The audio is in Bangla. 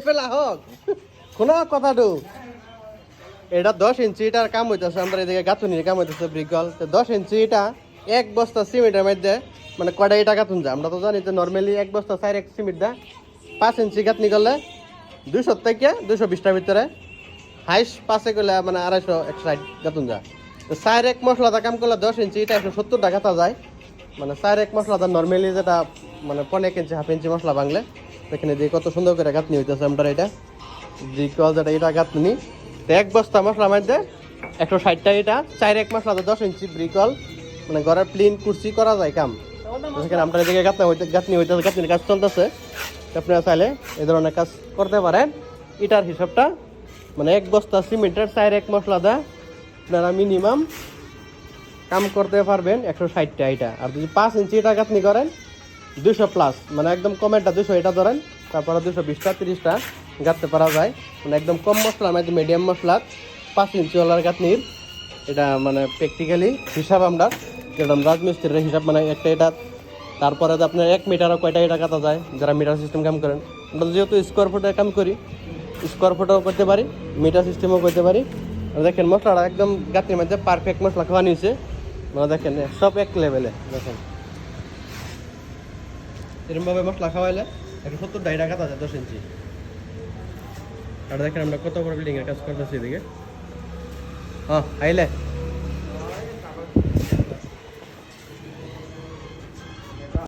ফেলা হোক কোনো কথাটু এটা 10 ইঞ্চি এটার কাম হইতেছে আমরা এদিকে গাঁথুনির কাম হইতেছে ব্রিকল তো 10 ইঞ্চি এটা এক বস্তা সিমেন্টের মধ্যে মানে কয়টা এটা গাঁথুন যায় আমরা তো জানি যে নর্মালি এক বস্তা 4 এক সিমেন্ট দেয় 5 ইঞ্চি গাঁথনি করলে 200 থেকে 220টার ভিতরে হাইস 5 করলে মানে 250 160 গাঁথুন যায় তো 4 এক মশলাটা কাম করলে 10 ইঞ্চি এটা 170 টাকা গাঁথা যায় মানে 4 এক মশলাটা নর্মালি যেটা মানে 1.5 ইঞ্চি হাফ ইঞ্চি মশলা বাংলে এখানে দিয়ে কত সুন্দর করে গাঁথনি হইতেছে আমরা এটা ব্রিকল যেটা এটা গাঁথনি তো এক বস্তা মশলা মধ্যে 160টা এটা 4 এক মশলাতে 10 ইঞ্চি ব্রিকল মানে ঘরের প্লেন কুর্সি করা যায় কাম সেখানে আমরা এদিকে গাঁথনি হইতেছে গাঁথনির কাজ চলতেছে আপনারা চাইলে এই ধরনের কাজ করতে পারেন ইটার হিসাবটা মানে এক বস্তা সিমেন্টের 4 এক মশলা দা আপনারা মিনিমাম কাম করতে পারবেন 160টা এটা আর যদি 5 ইঞ্চি এটা গাঁথনি করেন 200 প্লাস মানে একদম কমেরটা 200 এটা ধরেন তারপরে 220টা 30টা গাঁথতে পারা যায় মানে একদম কম মশলা মানে মিডিয়াম মশলা 5 ইঞ্চি ওলার গাঁথনির এটা মানে প্র্যাকটিক্যালি হিসাব আমরা যেটা রাজমিস্ত্রির হিসাব মানে একটা এটা তারপরে আপনার 1 মিটারও কয়টা এটা কাটা যায় যারা মিটার সিস্টেম কাম করেন আমরা যেহেতু স্কোয়ার ফুটের কাম করি স্কোয়ার ফুটও করতে পারি মিটার সিস্টেমও করতে পারি আর দেখেন মশলাটা একদম গাঁথনির মধ্যে পারফেক্ট মশলা খাওয়া নিয়েছে মানে দেখেন সব এক লেভেলে দেখেন এরকমভাবে মশলা খাওয়াইলে 170 টাকা কাটা যায় 10 ইঞ্চি আর দেখেন আমরা কত বড় বিল্ডিং এর কাজ করতেছি এদিকে হ্যাঁ আইলে